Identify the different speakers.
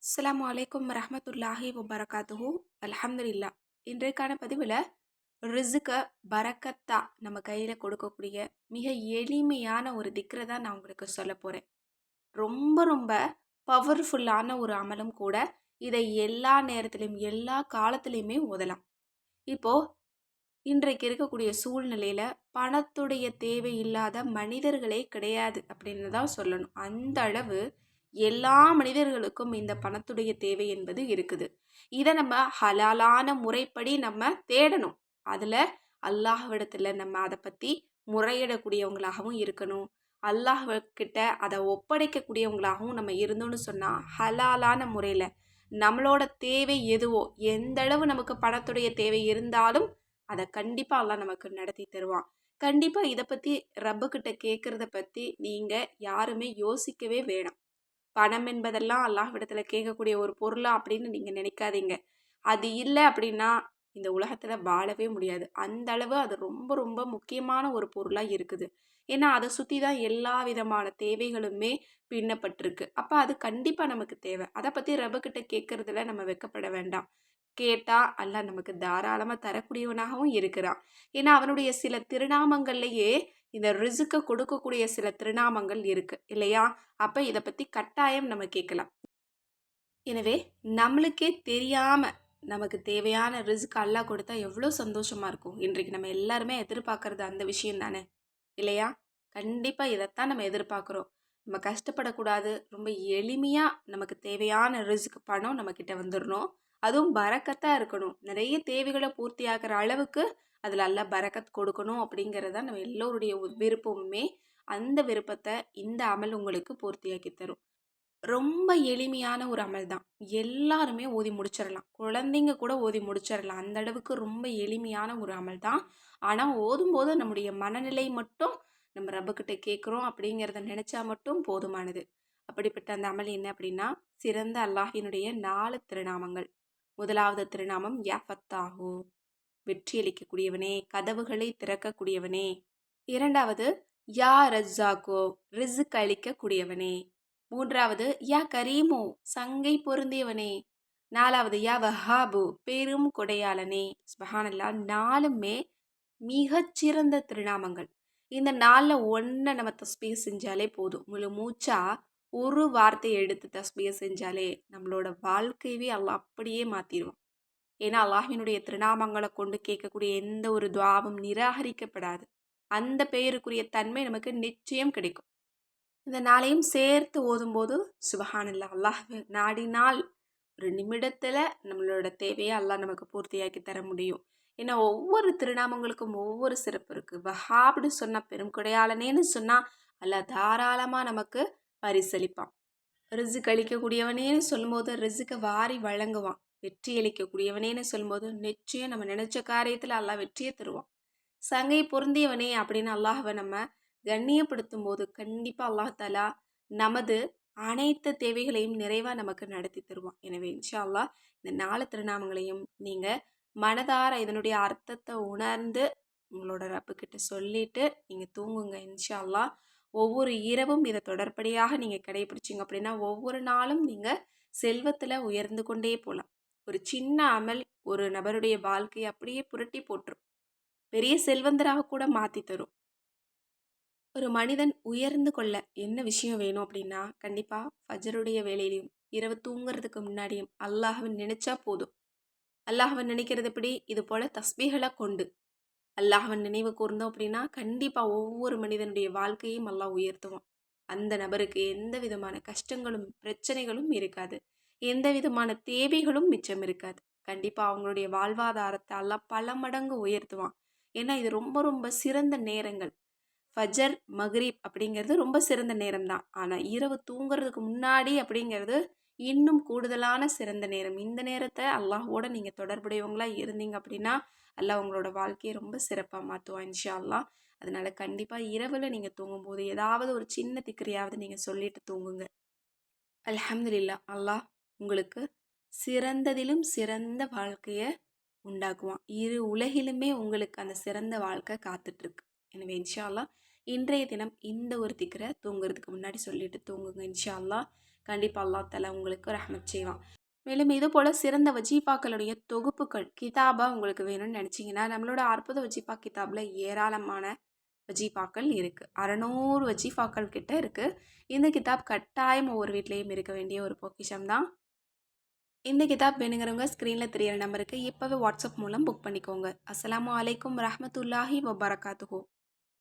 Speaker 1: அஸ்ஸலாமு அலைக்கும் வரஹ்மத்துல்லாஹி வபரகாத்துஹு. அல்ஹம்துலில்லாஹ். இன்றைக்கான பதிவில் ரிசுக்க பரக்கத்தா நம்ம கையில் கொடுக்கக்கூடிய மிக எளிமையான ஒரு திக்ரை தான் நான் உங்களுக்கு சொல்ல போகிறேன். ரொம்ப ரொம்ப பவர்ஃபுல்லான ஒரு அமலும் கூட. இதை எல்லா நேரத்திலையும் எல்லா காலத்திலையுமே ஓதலாம். இப்போது இன்றைக்கு இருக்கக்கூடிய சூழ்நிலையில் பணத்துடைய தேவை இல்லாத மனிதர்களே கிடையாது அப்படின்னு தான் சொல்லணும். அந்த அளவு எல்லா மனிதர்களுக்கும் இந்த பணத்துடைய தேவை என்பது இருக்குது. இதை நம்ம ஹலாலான முறைப்படி நம்ம தேடணும். அதில் அல்லாஹ்விடத்தில் நம்ம அதை பற்றி முறையிடக்கூடியவங்களாகவும் இருக்கணும். அல்லாஹ்கிட்ட அதை ஒப்படைக்கக்கூடியவங்களாகவும் நம்ம இருந்தோம்னு சொன்னால் ஹலாலான முறையில் நம்மளோட தேவை எதுவோ, எந்த அளவு நமக்கு பணத்துடைய தேவை இருந்தாலும் அதை கண்டிப்பாக அல்லாஹ் நமக்கு நடத்தி தருவான். கண்டிப்பாக இதை பற்றி ரப்புக்கிட்ட கேட்குறத பற்றி நீங்கள் யாருமே யோசிக்கவே வேணாம். பணம் என்பதெல்லாம் அல்லாஹ்விடத்தில் கேட்கக்கூடிய ஒரு பொருளா அப்படின்னு நீங்கள் நினைக்காதீங்க. அது இல்லை அப்படின்னா இந்த உலகத்தில் வாழவே முடியாது. அந்த அளவு அது ரொம்ப ரொம்ப முக்கியமான ஒரு பொருளாக இருக்குது. ஏன்னா அதை சுற்றி தான் எல்லா விதமான தேவைகளுமே பின்னப்பட்டிருக்கு. அப்போ அது கண்டிப்பாக நமக்கு தேவை. அதை பற்றி ரப்புக்கிட்ட கேட்குறதுல நம்ம வெட்கப்பட வேண்டாம். கேட்டால் அல்லாஹ் நமக்கு தாராளமாக தரக்கூடியவனாகவும் இருக்கிறான். ஏன்னா அவனுடைய சில திருநாமங்கள்லேயே இந்த ரிசுக்கை கொடுக்கக்கூடிய சில திருநாமங்கள் இருக்கு இல்லையா? அப்போ இதை பற்றி கட்டாயம் நம்ம கேட்கலாம். எனவே நம்மளுக்கே தெரியாமல் நமக்கு தேவையான ரிஸ்க் அல்லாஹ் கொடுத்தா எவ்வளோ சந்தோஷமாக இருக்கும். இன்றைக்கு நம்ம எல்லாருமே எதிர்பார்க்கறது அந்த விஷயம் தானே இல்லையா? கண்டிப்பாக இதைத்தான் நம்ம எதிர்பார்க்குறோம். நம்ம கஷ்டப்படக்கூடாது. ரொம்ப எளிமையாக நமக்கு தேவையான ரிஸ்க் பணம் நம்மக்கிட்ட வந்துடணும். அதுவும் பரக்கத்தாக இருக்கணும். நிறைய தேவைகளை பூர்த்தி ஆகிற அளவுக்கு அதில் அல்லாஹ் பரக்கத் கொடுக்கணும் அப்படிங்கிறது தான் நம்ம எல்லோருடைய விருப்பமுமே. அந்த விருப்பத்தை இந்த அமல் உங்களுக்கு பூர்த்தியாக்கி தரும். ரொம்ப எளிமையான ஒரு அமல் தான். எல்லாருமே ஓதி முடிச்சிடலாம். குழந்தைங்க கூட ஓதி முடிச்சிடலாம். அந்த அளவுக்கு ரொம்ப எளிமையான ஒரு அமல் தான். ஆனால் ஓதும்போது நம்முடைய மனநிலை மட்டும் நம்ம ரப்புக்கிட்ட கேட்குறோம் அப்படிங்கிறத நினச்சா மட்டும் போதுமானது. அப்படிப்பட்ட அந்த அமல் என்ன அப்படின்னா, சிறந்த அல்லாஹினுடைய 4 திருநாமங்கள். முதலாவது திருநாமம் யா ஃபத்தாஹு, வெற்றியளிக்கக்கூடியவனே, கதவுகளை திறக்கக்கூடியவனே. இரண்டாவது யா ரஸ்ஸாக்கோ, ரிஸ்க் அளிக்கக்கூடியவனே. மூன்றாவது யா கரீமு, சங்கை பொருந்தியவனே. நாலாவது யா வஹாபு, பெரும் கொடையாளனே. சுப்ஹானல்லாஹ். நாலுமே மிகச்சிறந்த திருநாமங்கள். இந்த நாளில் ஒன்றை நம்ம தஸ்பீஹ் செஞ்சாலே போதும். முழு மூச்சா ஒரு வார்த்தையை எடுத்து தஸ்பீஹ் செஞ்சாலே நம்மளோட வாழ்க்கையவே அல்லாஹ் அப்படியே மாற்றிடுவான். ஏன்னா அல்லாஹ்வினுடைய திருநாமங்களை கொண்டு கேட்கக்கூடிய எந்த ஒரு துவாவும் நிராகரிக்கப்படாது. அந்த பெயருக்குரிய தன்மை நமக்கு நிச்சயம் கிடைக்கும். இந்த நாளையும் சேர்த்து ஓதும்போது சுபஹானல்லாஹ், அல்லாஹ் நாடினால் ஒரு நிமிடத்தில் நம்மளோட தேவையை அல்லாஹ் நமக்கு பூர்த்தியாக்கி தர முடியும். ஏன்னா ஒவ்வொரு திருநாமங்களுக்கும் ஒவ்வொரு சிறப்பு இருக்குது. வஹாப்னு சொன்னால், பெரும் கொடையாளனேன்னு சொன்னால் அல்லாஹ் தாராளமாக நமக்கு பரிசளிப்பான். ரிசுக் அளிக்கக்கூடியவனேன்னு சொல்லும்போது ரிசுக்கை வாரி வழங்குவான். வெற்றி அளிக்கக்கூடியவனேன்னு சொல்லும்போது நிச்சயம் நம்ம நினைச்ச காரியத்தில் அல்லாஹ் வெற்றியை தருவான். சங்கை பொருந்தியவனே அப்படின்னு அல்லாஹ்வை நம்ம கண்ணியப்படுத்தும் போது கண்டிப்பாக அல்லாஹ் தாலா நமது அனைத்து தேவைகளையும் நிறைவாக நமக்கு நடத்தி தருவான். எனவே இன்ஷா அல்லாஹ் இந்த 4 திருநாமங்களையும் நீங்கள் மனதார இதனுடைய அர்த்தத்தை உணர்ந்து உங்களோட ரப்புக்கிட்ட சொல்லிட்டு நீங்கள் தூங்குங்க. இன்ஷா அல்லாஹ் ஒவ்வொரு இரவும் இதை தொடர்படியாக நீங்கள் கடைபிடிச்சிங்க அப்படின்னா ஒவ்வொரு நாளும் நீங்கள் செல்வத்தில் உயர்ந்து கொண்டே போகலாம். ஒரு சின்ன அமல் ஒரு நபருடைய வாழ்க்கையை அப்படியே புரட்டி போட்டுரும். பெரிய செல்வந்தராக கூட மாற்றி தரும். ஒரு மனிதன் உயர்ந்து கொள்ள என்ன விஷயம் வேணும் அப்படின்னா, கண்டிப்பாக ஃபஜருடைய வேலையிலையும் இரவு தூங்குறதுக்கு முன்னாடியும் அல்லாஹ்வை நினைச்சா போதும். அல்லாஹ்வை நினைக்கிறது எப்படி? இது போல தஸ்பீகளை கொண்டு அல்லாஹ்வை நினைவு கூர்ந்தோம் அப்படின்னா கண்டிப்பாக ஒவ்வொரு மனிதனுடைய வாழ்க்கையும் அல்லாஹ் உயர்த்துவான். அந்த நபருக்கு எந்த விதமான கஷ்டங்களும் பிரச்சனைகளும் இருக்காது. எந்த விதமான தேவைகளும் மிச்சம் இருக்காது. கண்டிப்பாக அவங்களுடைய வாழ்வாதாரத்தை அல்லாஹ் பல மடங்கு உயர்த்துவான். ஏன்னா இது ரொம்ப ரொம்ப சிறந்த நேரங்கள். ஃபஜர், மக்ரிப் அப்படிங்கிறது ரொம்ப சிறந்த நேரம் தான். ஆனால் இரவு தூங்குறதுக்கு முன்னாடி அப்படிங்கிறது இன்னும் கூடுதலான சிறந்த நேரம். இந்த நேரத்தை அல்லாஹ்வோட நீங்கள் தொடர்புடையவங்களா இருந்தீங்க அப்படின்னா அல்லாஹ் உங்களோட வாழ்க்கையை ரொம்ப சிறப்பாக மாற்றுவான் இன்ஷா அல்லாஹ். அதனால கண்டிப்பாக இரவில் நீங்கள் தூங்கும்போது ஏதாவது ஒரு சின்ன திக்ரியாவது நீங்கள் சொல்லிட்டு தூங்குங்க. அல்ஹம்துலில்லாஹ். அல்லாஹ் உங்களுக்கு சிறந்ததிலும் சிறந்த வாழ்க்கையை உண்டாக்குவான். இரு உலகிலுமே உங்களுக்கு அந்த சிறந்த வாழ்க்கை காத்துட்ருக்கு. எனவே இன்ஷா அல்லாஹ் இன்றைய தினம் இந்த ஒரு திக்ரை தூங்குறதுக்கு முன்னாடி சொல்லிட்டு தூங்குங்க இன்ஷா அல்லாஹ். கண்டிப்பாக அல்லாஹ் தஆலா உங்களுக்கு ரஹ்மத் செய்வான். மேலும் இது போல் சிறந்த வஜீஃபாக்களுடைய தொகுப்புகள் கிதாபாக உங்களுக்கு வேணும்னு நினச்சிங்கன்னா நம்மளோட அற்புத வஜீஃபா கிதாபில் ஏராளமான வஜீஃபாக்கள் இருக்குது. 600 வஜீஃபாக்கள் கிட்ட இருக்குது. இந்த கிதாப் கட்டாயம் ஒவ்வொரு வீட்லேயும் இருக்க வேண்டிய ஒரு பொக்கிஷம் தான். இந்த கிதாப் வேணுங்கிறவங்க ஸ்க்ரீனில் தெரியிற நம்பருக்கு இப்போவே வாட்ஸ்அப் மூலம் புக் பண்ணிக்கோங்க. அஸ்ஸலாமு அலைக்கும் ரஹ்மத்துல்லாஹி வபரகாத்துஹு.